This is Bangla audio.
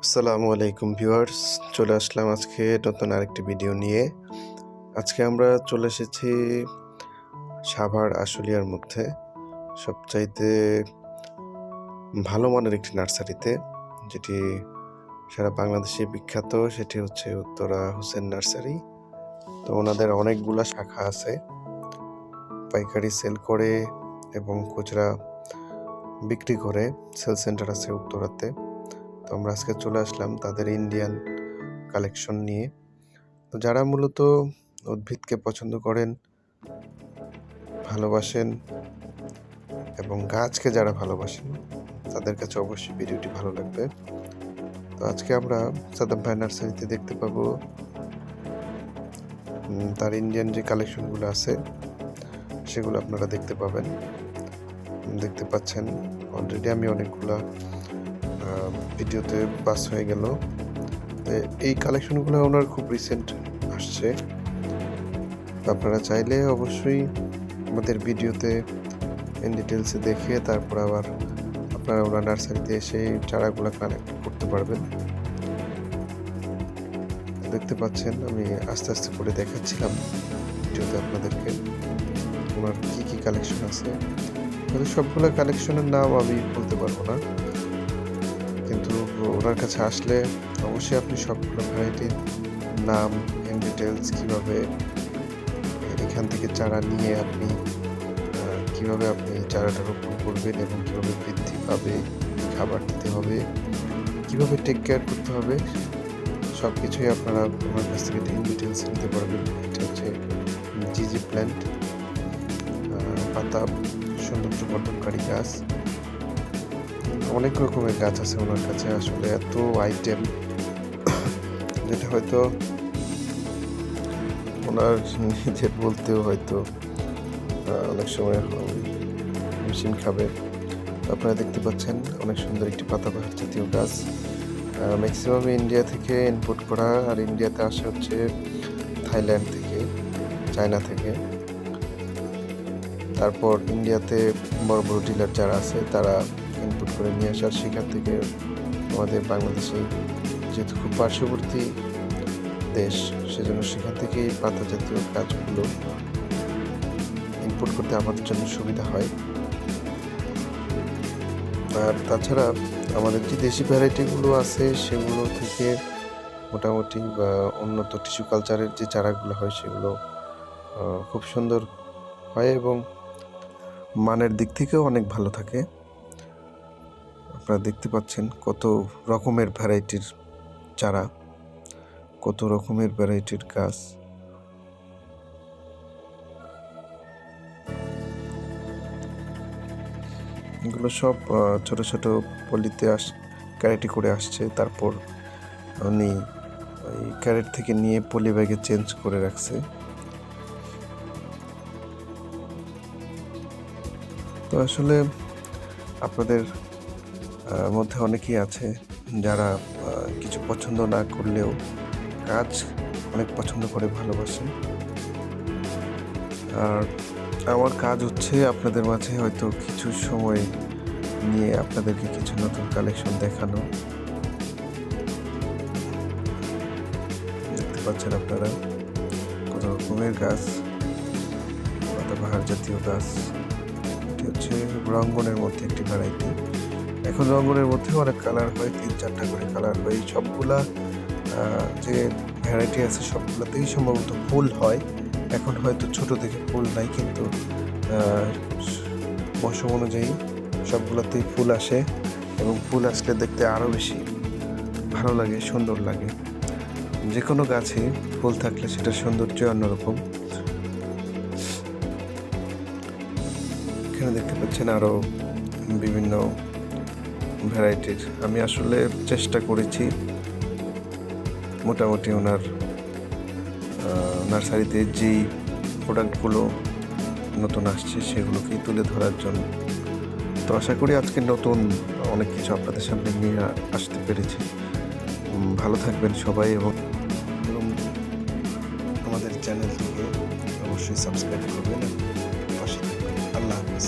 আসসালামু আলাইকুম ভিউয়ার্স, চলে আসলাম আজকে নতুন আরেকটি ভিডিও নিয়ে। আজকে আমরা চলে এসেছি সাভার আশুলিয়ার মধ্যে সবচাইতে ভালো মানের একটি নার্সারিতে, যেটি সারা বাংলাদেশে বিখ্যাত। সেটি হচ্ছে উত্তরা হোসেন নার্সারি। তো ওনাদের অনেকগুলা শাখা আছে, পাইকারি সেল করে এবং খুচরা বিক্রি করে। সেল সেন্টার আছে উত্তরাতে। তো আমরা আজকে চলে আসলাম তাদের ইন্ডিয়ান কালেকশন নিয়ে। তো যারা মূলত উদ্ভিদকে পছন্দ করেন, ভালোবাসেন এবং গাছকে যারা ভালোবাসেন, তাদের কাছে অবশ্যই ভিডিওটি ভালো লাগবে। তো আজকে আমরা সাদ্দাম ভাই নার্সারিতে দেখতে পাবো তার ইন্ডিয়ান যে কালেকশনগুলো আছে সেগুলো আপনারা দেখতে পাবেন। দেখতে পাচ্ছেন অলরেডি আমি অনেকগুলা ভিডিওতে পাস হয়ে গেল। এই কালেকশনগুলো ওনার খুব রিসেন্ট আসছে। আপনারা চাইলে অবশ্যই আমাদের ভিডিওতে ইন ডিটেলসে দেখে তারপর আবার আপনারা ওনার নার্সারিতে এসে চারাগুলো কালেক্ট করতে পারবেন। দেখতে পাচ্ছেন আমি আস্তে আস্তে করে দেখাচ্ছিলাম ভিডিওতে আপনাদেরকে ওনার কি কি কালেকশন আছে। হয়তো সবগুলো কালেকশনের নাম আমি বলতে পারবো না, কিন্তু ওনার কাছে আসলে অবশ্যই আপনি সবগুলো ভ্যারাইটির নাম, ইন ডিটেলস, কীভাবে এখান থেকে চারা নিয়ে আপনি কিভাবে আপনি চারাটা রোপণ করবেন এবং কিভাবে বৃদ্ধি পাবে, খাবার দিতে হবে, কিভাবে টেক কেয়ার করতে হবে, সব কিছুই আপনারা আমার কাছ থেকে ইন ডিটেলস নিতে পারবেন। এটা হচ্ছে জিজি প্ল্যান্ট, পাতা সৌন্দর্য বর্ধনকারী গাছ। অনেক রকমের গাছ আছে ওনার কাছে, আসলে এত আইটেম যেটা হয়তো ওনার নিজের বলতেও হয়তো অনেক সময় মেশিন খাবে। আপনারা দেখতে পাচ্ছেন অনেক সুন্দর একটি পাতাবাহার জাতীয় গাছ। ম্যাক্সিমাম ইন্ডিয়া থেকে ইম্পোর্ট করা, আর ইন্ডিয়াতে আসে হচ্ছে থাইল্যান্ড থেকে, চায়না থেকে। তারপর ইন্ডিয়াতে বড় বড় ডিলার যারা আছে তারা ইনপুট করে নিয়ে আসার, সেখান থেকে আমাদের বাংলাদেশে যেহেতু খুব পার্শ্ববর্তী দেশ, সেজন্য সেখান থেকে পাতা জাতীয় গাছগুলো ইনপুট করতে আমাদের জন্য সুবিধা হয়। আর তাছাড়া আমাদের যে দেশি ভ্যারাইটিগুলো আছে সেগুলো থেকে মোটামুটি বা উন্নত টিস্যু কালচারের যে চারাগুলো হয় সেগুলো খুব সুন্দর হয় এবং মানের দিক থেকেও অনেক ভালো থাকে। আপনারা দেখতে পাচ্ছেন কত রকমের ভ্যারাইটির চারা, কত রকমের ভ্যারাইটির গাছ। এগুলো সব ছোট ছোট পলিতে ক্যারেটে করে আসছে। তারপর উনি ওই ক্যারেট থেকে নিয়ে পলি ব্যাগে চেঞ্জ করে রাখছে। তো আসলে আপনাদের মধ্যে অনেকেই আছে যারা কিছু পছন্দ না করলেও কাজ অনেক পছন্দ করে, ভালোবাসে। আর আমার কাজ হচ্ছে আপনাদের মাঝে হয়তো কিছু সময় নিয়ে আপনাদেরকে কিছু নতুন কালেকশন দেখানো। দেখতে পাচ্ছেন আপনারা কত রকমের গাছ, পাতাবাহার জাতীয় গাছ। এটি হচ্ছে রঙ্গনের মধ্যে একটি ভ্যারাইটি। এখন রঙ্গনের মধ্যেও অনেক কালার হয়, 3-4টা করে কালার হয়। সবগুলা যে ভ্যারাইটি আছে সবগুলোতেই সম্ভবত ফুল হয়। এখন হয়তো ছোট থেকে ফুল নাই, কিন্তু মৌসুম অনুযায়ী সবগুলোতেই ফুল আসে এবং ফুল আসলে দেখতে আরও বেশি ভালো লাগে, সুন্দর লাগে। যে কোনো গাছে ফুল থাকলে সেটা সৌন্দর্য অন্যরকম। এখানে দেখতে পাচ্ছেন আরও বিভিন্ন ভ্যারাইটির। আমি আসলে চেষ্টা করেছি মোটামুটি ওনার নার্সারিতে যেই প্রোডাক্টগুলো নতুন আসছে সেগুলোকেই তুলে ধরার জন্য। তো আশা করি আজকে নতুন অনেক কিছু আপনাদের সামনে নিয়ে আসতে পেরেছি। ভালো থাকবেন সবাই এবং আমাদের চ্যানেলটিকে অবশ্যই সাবস্ক্রাইব করবেন, পাশে থাকবেন। আল্লাহ হাফেজ।